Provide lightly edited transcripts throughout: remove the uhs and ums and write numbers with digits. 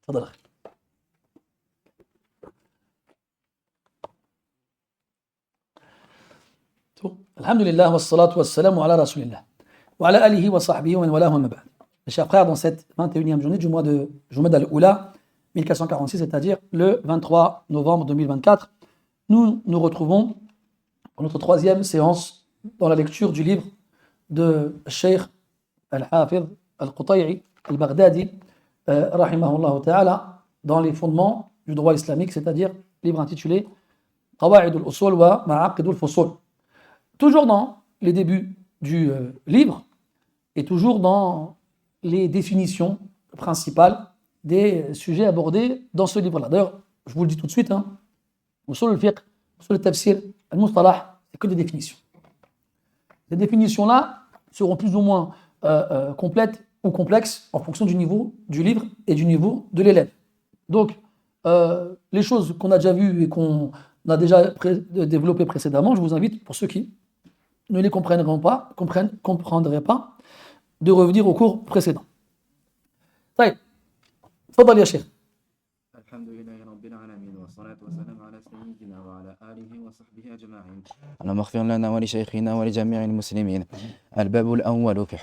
تفضل أخي. الحمد لله والصلاة والسلام على رسول الله وعلى آله وصحبه ومن والاه وما بعد. Mes chers frères, dans cette 21e journée du mois de Jumada al-Oula 1446, c'est-à-dire le 23 novembre 2024, nous nous retrouvons pour notre troisième séance dans la lecture du livre de Cheikh Al-Hafidh Al-Qutay'i Al-Baghdadi rahimahullah ta'ala, dans les fondements du droit islamique, c'est-à-dire livre intitulé Qawa'id al-Usul wa Ma'aqid al-Fusul. Toujours dans les débuts du livre et toujours dans les définitions principales des sujets abordés dans ce livre-là. D'ailleurs, je vous le dis tout de suite, Usul al-Fiqh, Usul al-Tafsir, al-Mustalah, c'est que des définitions. Ces définitions-là seront plus ou moins complètes ou complexes en fonction du niveau du livre et du niveau de l'élève. Donc, les choses qu'on a déjà vues et qu'on a déjà développées précédemment, je vous invite, pour ceux qui ne les comprendraient pas, de revenir au cours précédent. طيب تفضل يا شيخ. الحمد لله رب العالمين والصلاة والسلام على سيدنا وعلى آله وصحبه أجمعين. اللهم اغفر لنا ولشيخنا ولجميع المسلمين. الباب الأول في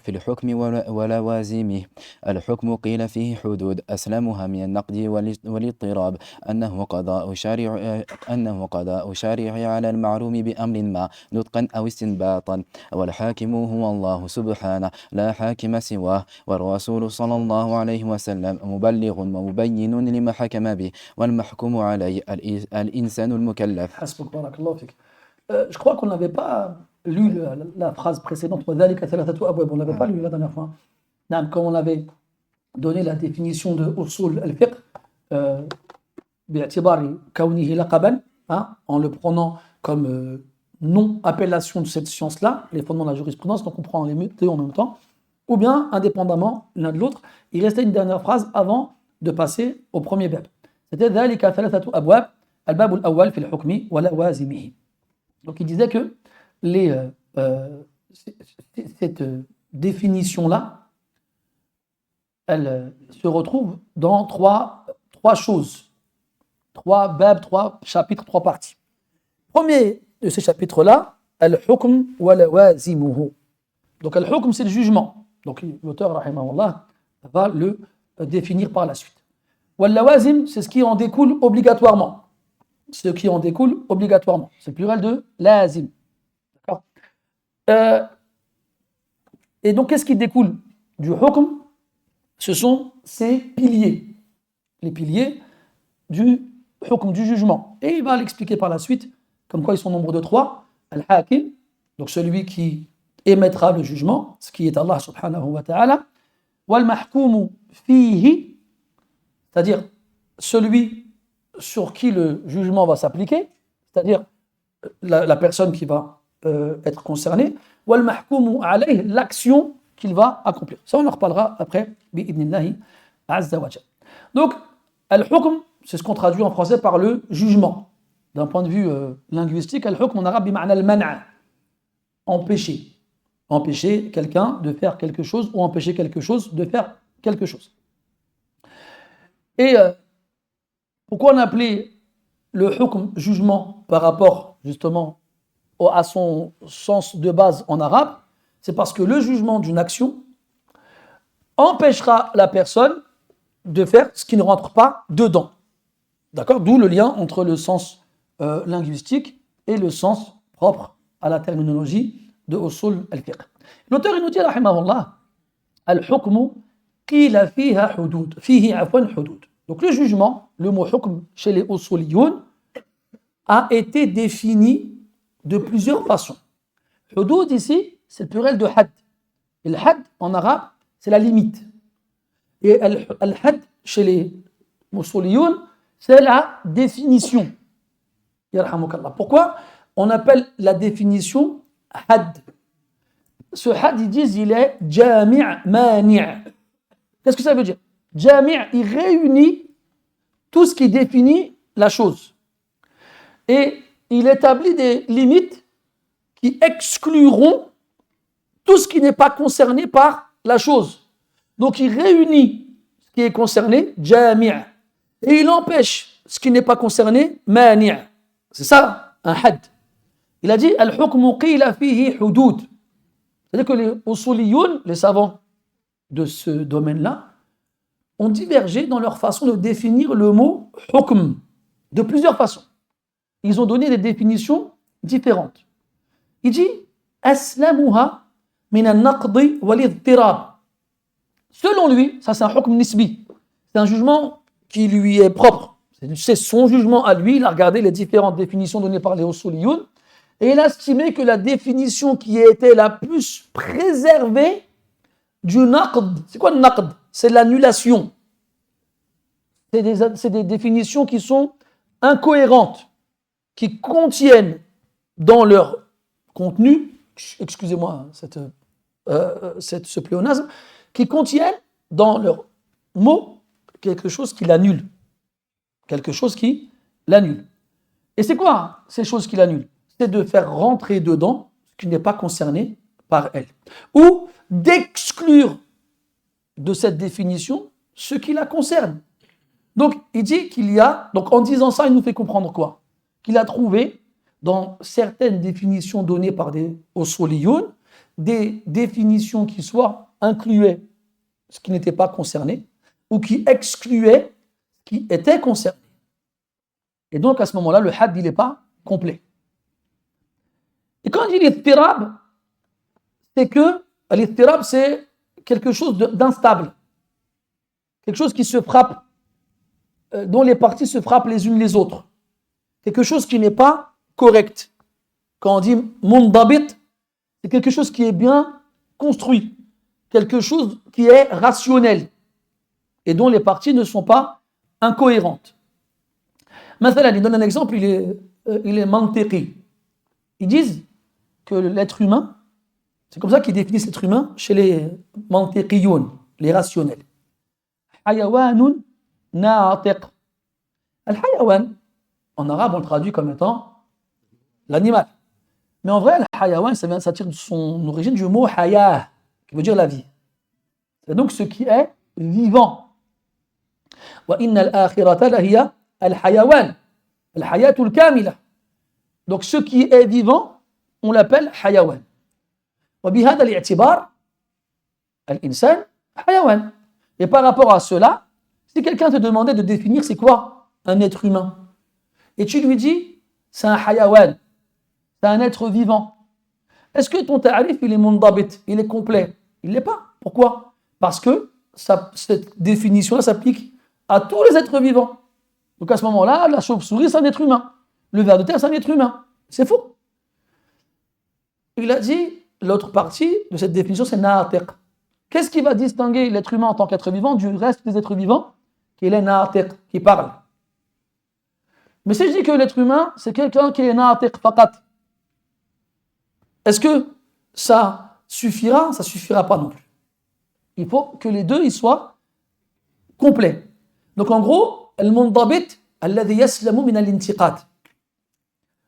الحكم ولوازمه. الحكم قيل فيه حدود أسلمها من النقد والاضطراب أنه قضاء شارع على المعلوم بأمر ما نطقا أو استنباطا، والحاكم هو الله سبحانه لا حاكم سواه، والرسول صلى الله عليه وسلم مبلغ ومبين لما حكم به، والمحكوم عليه الإنسان المكلف. حسبك بارك الله فيك. Je crois qu'on n'avait pas lu la phrase précédente, on ne l'avait pas lu la dernière fois. Quand on avait donné la définition de usul al-fiqh, en le prenant comme non-appellation de cette science-là, les fondements de la jurisprudence, donc on prend les deux en même temps, ou bien indépendamment l'un de l'autre. Il restait une dernière phrase avant de passer au premier bab. C'était ذلك ثلاثة أبواب الباب الأول في الحكم ولوازمه. Donc il disait que cette définition-là, elle se retrouve dans trois choses, trois babs, trois chapitres, trois parties. Premier de ces chapitres-là, al-hukm wa lawazimuhu. Donc al-hukm, c'est le jugement. Donc l'auteur, rahimahullah, va le définir par la suite. Wal-lawazim, c'est ce qui en découle obligatoirement. Ce qui en découle obligatoirement. C'est le pluriel de lazim. D'accord. Et donc, qu'est-ce qui découle du hukm? Ce sont ces piliers. Les piliers du hukm, du jugement. Et il va l'expliquer par la suite, comme quoi ils sont au nombre de trois. Al-hakim, donc celui qui émettra le jugement, ce qui est Allah subhanahu wa ta'ala. Wal-mahkoumu fihi, c'est-à-dire celui sur qui le jugement va s'appliquer, c'est-à-dire la personne qui va être concernée, wal mahkoumu alayh, l'action qu'il va accomplir. Ça, on en reparlera après, bi'idnillahi azza wa jal. Donc, al-hukm, c'est ce qu'on traduit en français par le jugement. D'un point de vue linguistique, al-hukm en arabe, bima'na al-man'a, empêcher. Empêcher quelqu'un de faire quelque chose ou empêcher quelque chose de faire quelque chose. Et pourquoi on appelait le hukm jugement par rapport justement à son sens de base en arabe? C'est parce que le jugement d'une action empêchera la personne de faire ce qui ne rentre pas dedans. D'accord? D'où le lien entre le sens linguistique et le sens propre à la terminologie de usul al-fiqh. L'auteur il nous dit, rahimahullah, al-hukmu qila fiha hudud, fihi afwan hudud. Donc le jugement, le mot hukm chez les usuliyoun, a été défini de plusieurs façons. Hudud ici, c'est le pluriel de had. Et le had en arabe, c'est la limite. Et al-had chez les usuliyoun, c'est la définition. Yarhamukallah. Pourquoi on appelle la définition had? Ce had, ils disent, il est jami' mani'. Qu'est-ce que ça veut dire? Jami', il réunit tout ce qui définit la chose. Et il établit des limites qui excluront tout ce qui n'est pas concerné par la chose. Donc il réunit ce qui est concerné, jami'. Et il empêche ce qui n'est pas concerné, mani'. C'est ça, un had. Il a dit, al-hukmu qila fihi hudud. C'est-à-dire que les usuliyoun, les savants de ce domaine-là, ont divergé dans leur façon de définir le mot hukm, de plusieurs façons. Ils ont donné des définitions différentes. Il dit, aslamuha min al-naqdi wal-idtirab. Selon lui, ça c'est un hukm nisbi, c'est un jugement qui lui est propre. C'est son jugement à lui, il a regardé les différentes définitions données par les usuliyoun, et il a estimé que la définition qui était la plus préservée du naqd, c'est quoi le naqd? C'est l'annulation. C'est des définitions qui sont incohérentes, qui contiennent dans leur contenu, excusez-moi ce pléonasme, qui contiennent dans leurs mots quelque chose qui l'annule. Quelque chose qui l'annule. Et c'est quoi ces choses qui l'annulent? C'est de faire rentrer dedans ce qui n'est pas concerné par elle. Ou d'exclure de cette définition ce qui la concerne. Donc, il dit qu'il y a, donc en disant ça, il nous fait comprendre quoi? Qu'il a trouvé dans certaines définitions données par des usuliyoun, des définitions qui soit incluaient ce qui n'était pas concerné ou qui excluaient ce qui était concerné. Et donc, à ce moment-là, le had, il n'est pas complet. Et quand il dit l'ithtirab, c'est que l'ithtirab, c'est quelque chose d'instable, quelque chose qui se frappe, dont les parties se frappent les unes les autres, quelque chose qui n'est pas correct. Quand on dit mundabit, c'est quelque chose qui est bien construit, quelque chose qui est rationnel et dont les parties ne sont pas incohérentes. Mathalan, il donne un exemple, il est mantiqi. Ils disent que l'être humain, c'est comme ça qu'ils définissent l'être humain chez les mantiqiyoun, les rationnels. Hayawanun na'atiq. Al-hayawan, en arabe, on le traduit comme étant l'animal. Mais en vrai, le hayawan, ça tire de son origine du mot haya, qui veut dire la vie. C'est donc ce qui est vivant. Wa inna al-akhirata lahiya al-hayawan, al-hayatul kamila. Donc ce qui est vivant, on l'appelle hayawan. Wa bihada al-i'tibar, al-insan hayawan. Et par rapport à cela, si quelqu'un te demandait de définir c'est quoi un être humain, et tu lui dis c'est un hayawan, c'est un être vivant, est-ce que ton ta'arif il est mundabit, il est complet? Il ne l'est pas. Pourquoi? Parce que cette définition-là s'applique à tous les êtres vivants. Donc à ce moment-là, la chauve-souris c'est un être humain, le ver de terre c'est un être humain. C'est faux. Il a dit, l'autre partie de cette définition c'est na'atiq. Qu'est-ce qui va distinguer l'être humain en tant qu'être vivant du reste des êtres vivants? Qu'il est na'atiq, qui parle. Mais si je dis que l'être humain, c'est quelqu'un qui est na'atiq faqat, est-ce que ça suffira? Ça ne suffira pas non plus. Il faut que les deux ils soient complets. Donc en gros, al-mundabit alladhi yaslamu min al-intiqad.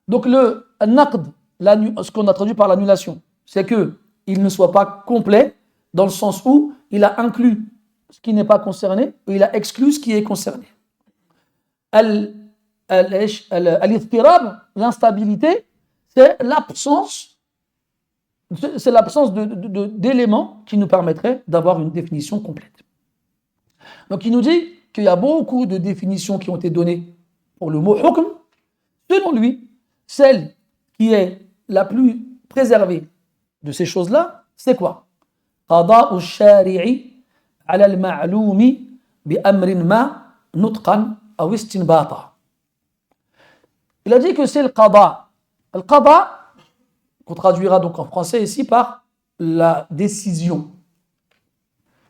Donc le naqd, ce qu'on a traduit par l'annulation, c'est qu'il ne soit pas complet dans le sens où il a inclus ce qui n'est pas concerné ou il a exclu ce qui est concerné. Al-ithtirab, l'instabilité, c'est l'absence d'éléments qui nous permettraient d'avoir une définition complète. Donc il nous dit qu'il y a beaucoup de définitions qui ont été données pour le mot hukm. Selon lui, celle qui est la plus préservée de ces choses-là, c'est quoi? Qada'u ash-shari'i 'ala al-ma'lumi bi amrin ma nutqan aw istinbata. Il a dit que c'est le qada'. Le qada', qu'on traduira donc en français ici par la décision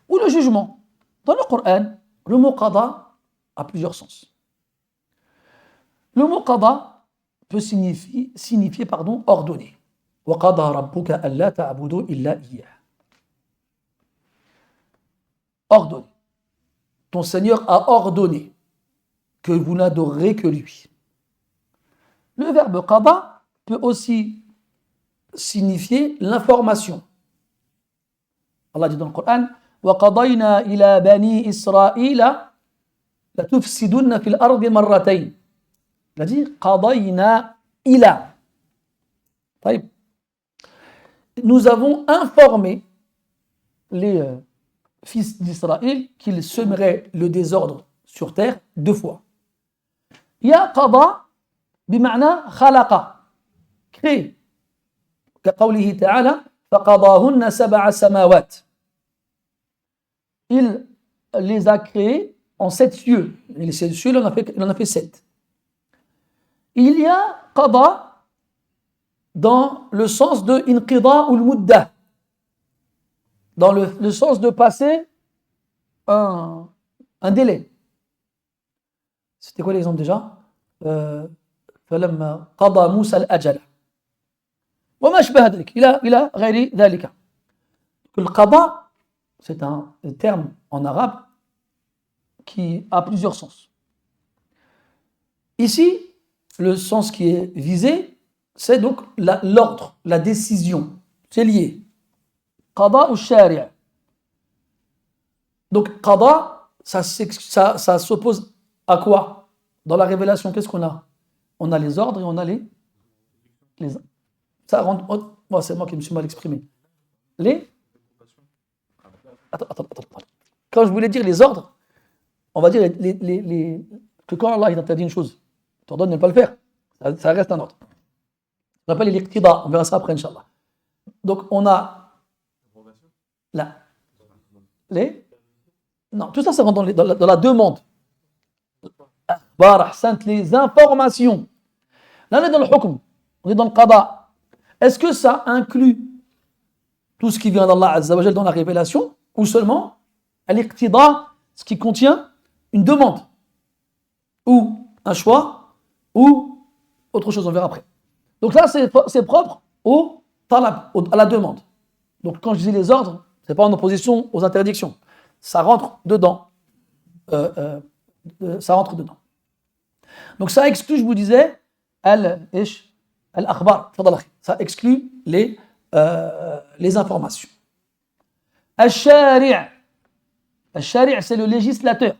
ou le jugement. Dans le Coran, le mot qada a plusieurs sens. Le mot qada peut signifier ordonner. Wa qada rabbuka alla ta'budu illa iyyah. Ordonner. Ton Seigneur a ordonné que vous n'adorerez que lui. Le verbe qada peut aussi signifier l'information. Allah dit dans le Coran وقضينا إلى بني إسرائيل لتفسدن في الأرض مرتين. Il a dit قضينا إلى. طيب. Nous avons informé les fils d'Israël qu'ils semeraient le désordre sur terre 2 fois. Il y a qada بمعنى خلق, créé. كقوله تعالى فقضاهن 7 سماوات. Il les a créés en 7 cieux. Et les 7 cieux, il en a fait 7. Il y a qada dans le sens de inqida ou al-mudda, dans le sens de passer un délai. C'était quoi l'exemple déjà? فلما قضى موسى الأجل وما أشبه ذلك إلى غير ذلك. Le qada, c'est un terme en arabe qui a plusieurs sens. Ici, le sens qui est visé, c'est donc l'ordre, la décision. C'est lié. Qada ou shari'. Donc, qada, ça s'oppose à quoi? Dans la révélation, qu'est-ce qu'on a? On a les ordres et on a les ça rentre. Oh, c'est moi qui me suis mal exprimé. Attends. Quand je voulais dire les ordres, on va dire que quand Allah il interdit une chose, il t'ordonne de ne pas le faire. Ça reste un ordre. On appelle l'iqtida, on verra ça après, Inch'Allah. Donc, on a là. Non, tout ça, ça rentre dans la demande. Les informations. Là, on est dans le hukm, on est dans le qada. Est-ce que ça inclut tout ce qui vient d'Allah Azza wa Jal dans la révélation ou seulement l'iqtida, ce qui contient une demande ou un choix ou autre chose, on verra après. Donc là, c'est propre au talab, à la demande. Donc quand je dis les ordres, ce n'est pas en opposition aux interdictions. Ça rentre dedans. Ça rentre dedans. Donc ça exclut, je vous disais, al-akhbar. Ça exclut les informations. Al-shari'. Al-shari' c'est le législateur.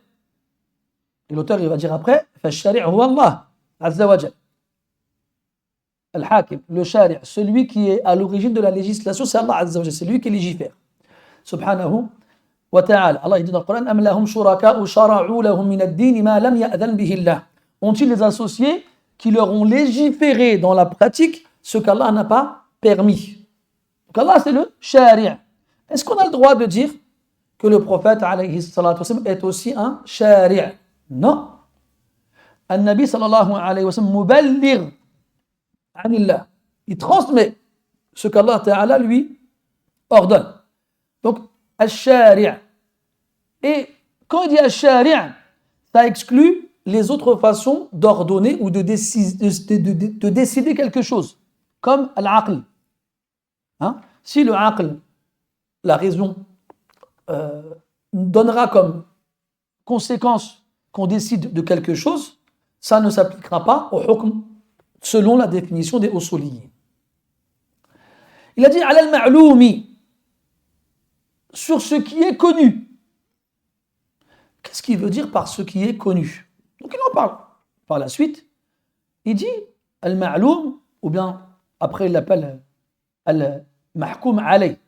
Et l'auteur, il va dire après, al-shari' huwa Allah, Azza wa Jal. Al-hakim, le shari', celui qui est à l'origine de la législation, c'est Allah Azza wa Jal, c'est lui qui légifère. Subhanahu wa ta'ala. Allah il dit dans le Coran, am lahum shuraka'u shara'u lahum min ad-din ma lam ya'dhan bihi Allah. Ont-ils des associés qui leur ont légiféré dans la pratique ce qu'Allah n'a pas permis? Donc Allah c'est le shari'. Est-ce qu'on a le droit de dire que le prophète alayhi salatu wasallam est aussi un shari'? Non. An-Nabi sallallahu alayhi wa sallam muballigh anillah. Il transmet ce qu'Allah ta'ala lui ordonne. Donc, al-shari'. Et quand il dit al-shari', ça exclut les autres façons d'ordonner ou de décider quelque chose, comme al-aql. Hein? Si le aql, la raison, donnera comme conséquence qu'on décide de quelque chose, ça ne s'appliquera pas au hukm selon la définition des usuliyyin. Il a dit ala al-ma'loumi, sur ce qui est connu. Qu'est-ce qu'il veut dire par ce qui est connu? Donc il en parle. Par la suite, il dit al-ma'loum, ou bien après il l'appelle al-mahkoum alay.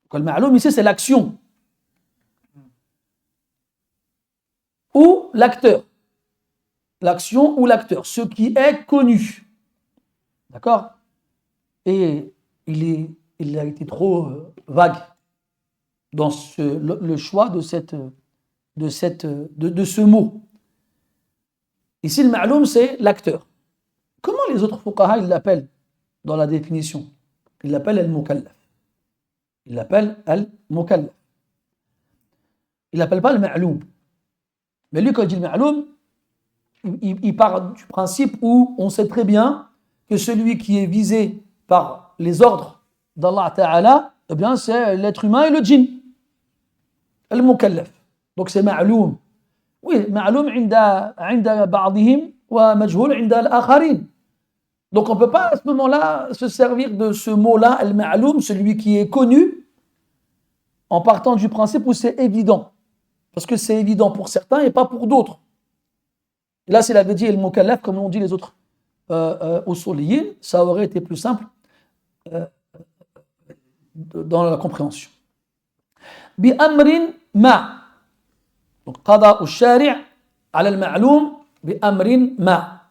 Donc al-ma'loum ici c'est l'action. Ou l'acteur. L'action ou l'acteur, ce qui est connu. D'accord? Et il a été trop vague dans le choix de ce mot. Ici, le ma'loum, c'est l'acteur. Comment les autres fuqaha, ils l'appellent dans la définition? Ils l'appellent al-mukallaf. Ils l'appellent al-mukallaf. Ils l'appellent pas le ma'loum. Mais lui, quand il dit le ma'loum, il part du principe où on sait très bien que celui qui est visé par les ordres d'Allah Ta'ala, eh bien, c'est l'être humain et le djinn. Al-mukallaf. Donc c'est ma'loum. Oui, ma'loum inda ba'dihim wa majhoul inda al-akharin. Donc on ne peut pas à ce moment-là se servir de ce mot-là, al-ma'loum, celui qui est connu, en partant du principe où c'est évident. Parce que c'est évident pour certains et pas pour d'autres. Et là, s'il avait dit al-mukallaf, comme l'ont dit les autres usuliyin, ça aurait été plus simple dans la compréhension. Bi amrin ma. Donc, qada al-shari' ala al-ma'loum bi amrin ma.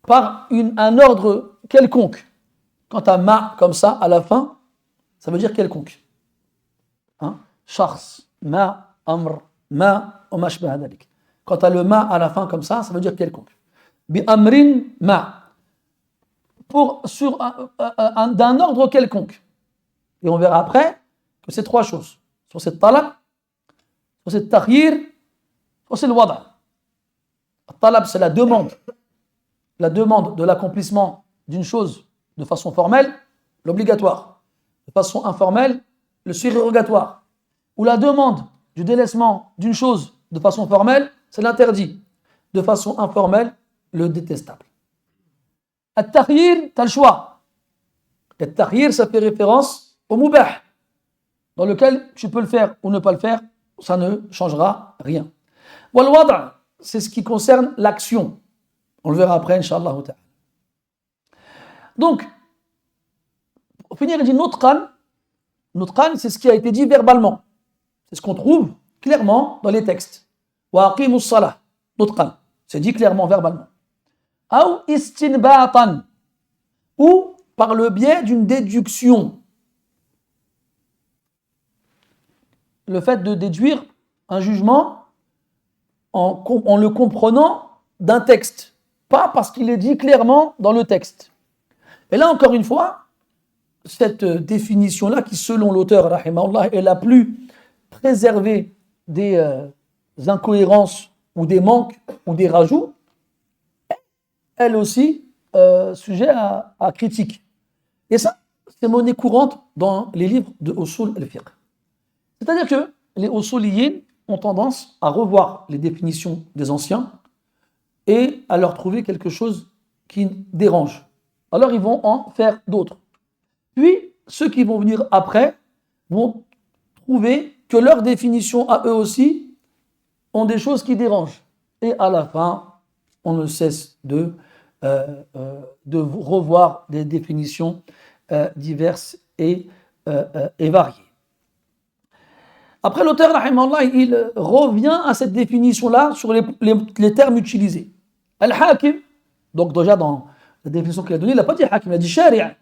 Par un ordre quelconque. Quant à ma comme ça, à la fin, ça veut dire quelconque. Hein? Shakhs, ma, amr, ma, ou ma shbaha dhalik. Quant à le ma à la fin comme ça veut dire quelconque. Bi amrin ma. D'un ordre quelconque. Et on verra après que c'est trois choses. Soit c'est talab, soit c'est takhir, soit c'est le wada'. Talab, c'est la demande de l'accomplissement d'une chose de façon formelle, l'obligatoire. De façon informelle, le surrogatoire. Ou la demande du délaissement d'une chose de façon formelle, c'est l'interdit. De façon informelle, le détestable. At-takhir, tu as le choix. At-takhir, ça fait référence au mubah, dans lequel tu peux le faire ou ne pas le faire, ça ne changera rien. Wal wada', c'est ce qui concerne l'action. On le verra après, Inch'Allah. Donc, pour finir, il dit nutqan. Nutqan, c'est ce qui a été dit verbalement. C'est ce qu'on trouve clairement dans les textes. Wa aqimus salah. Nutqan. C'est dit clairement verbalement. Ou istinbatan. Ou par le biais d'une déduction. Le fait de déduire un jugement en le comprenant d'un texte. Pas parce qu'il est dit clairement dans le texte. Et là, encore une fois, cette définition-là, qui selon l'auteur, rahimahullah, est la plus préservée des incohérences ou des manques ou des rajouts, elle aussi sujet à critique. Et ça, c'est monnaie courante dans les livres de usul al-fiqh. C'est-à-dire que les usuliyin ont tendance à revoir les définitions des anciens et à leur trouver quelque chose qui dérange. Alors ils vont en faire d'autres. Puis, ceux qui vont venir après vont trouver que leurs définitions à eux aussi ont des choses qui dérangent. Et à la fin, on ne cesse de revoir des définitions diverses et variées. Après, l'auteur, rahimahullah, il revient à cette définition-là sur les termes utilisés. Al-Hakim, donc déjà dans la définition qu'il a donnée, il n'a pas dit Hakim, il a dit Shari'.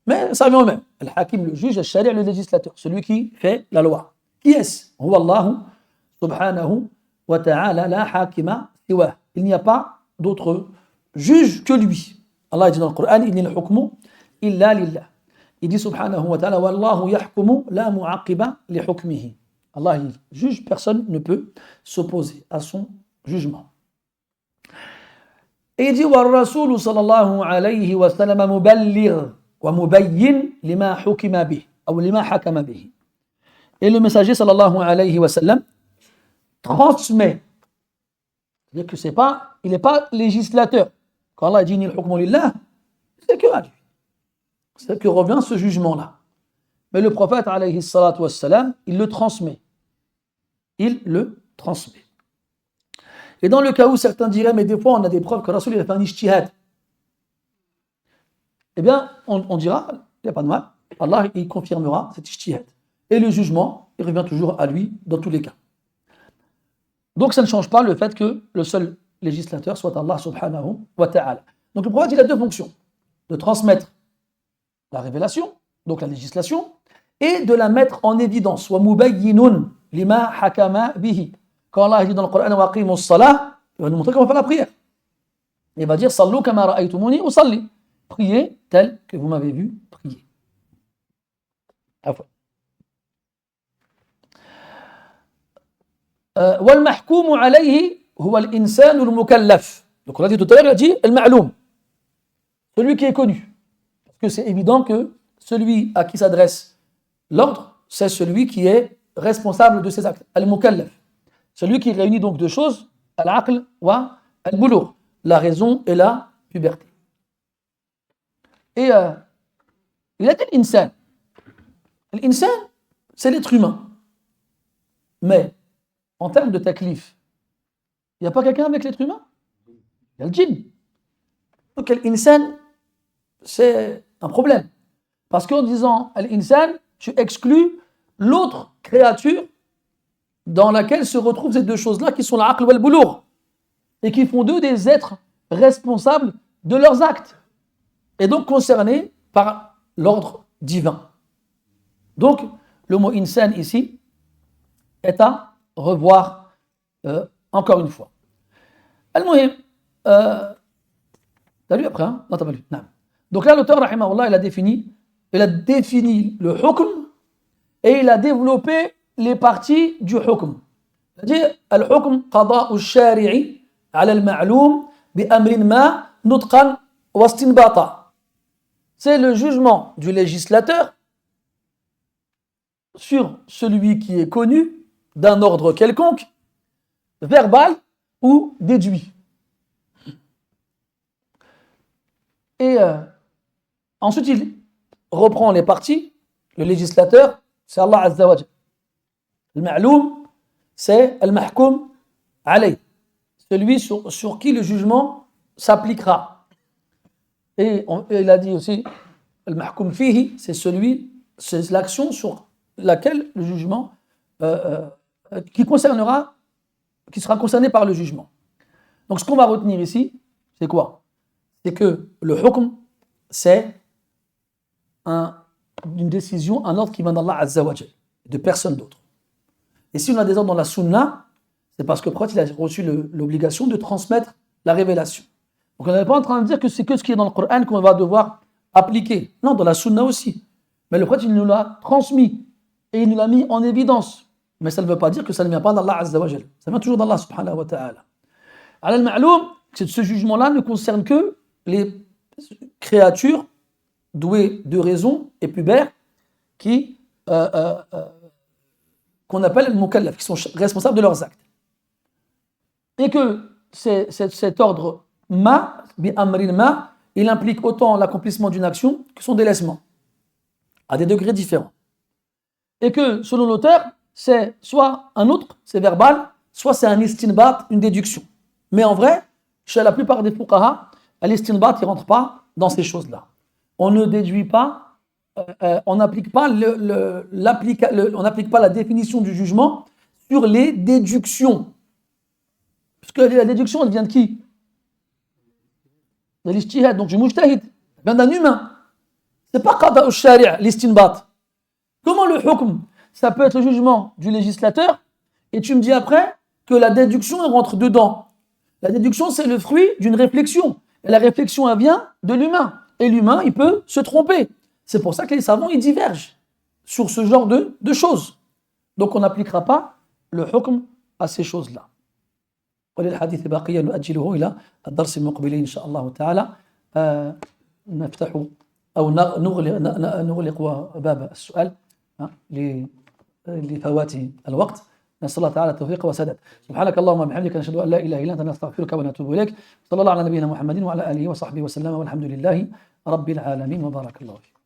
Mais ça vient au même. Al-Hakim, le juge, Al-Shari', le législateur, celui qui fait la loi. Qui est-ce? Huwa Allahu subhanahu wa ta'ala la hakima siwa. Il n'y a pas d'autre juge que lui. Allah dit dans le Coran, Inni al-hukmu illa lillah. Il dit subhanahu wa ta'ala, Wallahu yahkumu la mu'aqiba li hukmihi. Allah il juge, personne ne peut s'opposer à son jugement. Et il dit wa rasulu sallallahu alayhi wa sallam muballigh wa mubayyin lima hukima bih ou lima hakama bih. Et le messager sallallahu alayhi wa sallam transmet. C'est-à-dire que il n'est pas législateur. Quand Allah dit ni al-hukmu lillah, c'est que à lui. C'est que revient ce jugement-là. Mais le prophète alayhi salatu wassalam, il le transmet. Il le transmet. Et dans le cas où certains diraient, mais des fois on a des preuves que Rasoul il a fait un ijtihad, eh bien on dira, il n'y a pas de mal, Allah il confirmera cet ijtihad. Et le jugement, il revient toujours à lui dans tous les cas. Donc ça ne change pas le fait que le seul législateur soit Allah subhanahu wa ta'ala. Donc le prophète il a deux fonctions, de transmettre la révélation, donc la législation, et de la mettre en évidence. Wa mubayyinun lima hakama bihi. Quand Allah dit dans le Coran wa aqimus salah, il va nous montrer comment faire la prière. Il va dire sallu kama ra'aytumuni usalli. Priez tel que vous m'avez vu prier. Wal mahkumu alayhi huwa al-insan al-mukallaf. Donc on a dit tout à l'heure, il a dit al-ma'loum, celui qui est connu. Parce que c'est évident que celui à qui s'adresse l'ordre, c'est celui qui est responsable de ses actes. Al-mukallaf. Celui qui réunit donc deux choses, al-aql wa al-bulugh, la raison et la puberté. Et il a dit l'insan. L'insan, c'est l'être humain. Mais, en termes de taklif, il n'y a pas quelqu'un avec l'être humain? Il y a le djinn. Donc, l'insan, c'est un problème. Parce qu'en disant l'insan, tu exclus l'autre créature dans laquelle se retrouvent ces deux choses-là qui sont l'aql wal boulour et qui font d'eux des êtres responsables de leurs actes et donc concernés par l'ordre divin. Donc, le mot insan ici est à revoir encore une fois. Al-Muhim, t'as lu après, hein? Non, t'as pas lu. Non. Donc là, l'auteur, rahimahullah, il a défini le hukm et il a développé les parties du hukm. C'est-à-dire, al-hukm qada'u al-shari'i ala al-ma'loum bi amrin ma nutqan wa istinbata. C'est le jugement du législateur sur celui qui est connu d'un ordre quelconque, verbal ou déduit. Et ensuite, il reprend les parties. Le législateur, c'est Allah Azza wa Jal. Le ma'loum, c'est al-mahkoum alayh, celui sur qui le jugement s'appliquera. Et il a dit aussi, al-mahkoum fihi, c'est l'action sur laquelle le jugement, qui sera concerné par le jugement. Donc ce qu'on va retenir ici, c'est quoi? C'est que le hukm, c'est une décision, un ordre qui vient d'Allah Azza wa Jal, de personne d'autre. Et si on a des ordres dans la sunna, c'est parce que prophète il a reçu l'obligation de transmettre la révélation. Donc on n'est pas en train de dire que c'est que ce qui est dans le Coran qu'on va devoir appliquer. Non, dans la sunna aussi. Mais le prophète il nous l'a transmis et il nous l'a mis en évidence. Mais ça ne veut pas dire que ça ne vient pas d'Allah Azza wa Jal. Ça vient toujours d'Allah subhanahu wa ta'ala. Al-ma'loum, ce jugement-là ne concerne que les créatures douées de raison et pubères qu'on appelle mukallaf, qui sont responsables de leurs actes. Et que cet ordre bi amrin ma, il implique autant l'accomplissement d'une action que son délaissement, à des degrés différents. Et que, selon l'auteur, c'est soit un autre, c'est verbal, soit c'est un istinbat, une déduction. Mais en vrai, chez la plupart des fuqaha, l'istinbat, il ne rentre pas dans ces choses-là. On ne déduit pas, on n'applique pas on n'applique pas la définition du jugement sur les déductions. Parce que la déduction, elle vient de qui? De l'ijtihad, donc du mujtahid. Elle vient d'un humain. C'est pas qada al-shari', l'istinbat. Comment le hukm, ça peut être le jugement du législateur, et tu me dis après que la déduction, elle rentre dedans. La déduction, c'est le fruit d'une réflexion. Et la réflexion, elle vient de l'humain. Et l'humain, il peut se tromper. C'est pour ça que les savants, ils divergent sur ce genre de choses. Donc, on n'appliquera pas le hukm à ces choses-là. وللحديث بقية نؤجله إلى الدرس المقبل إن شاء الله تعالى. نفتح أو نغلق باب السؤال لفوات الوقت. نسأل الله تعالى التوفيق والسداد. سبحانك اللهم وبحمدك نشهد أن لا إله إلا أنت نستغفرك ونتوب إليك. صلى الله على نبينا محمد وعلى آله وصحبه وسلم والحمد لله رب العالمين وبارك الله فيك.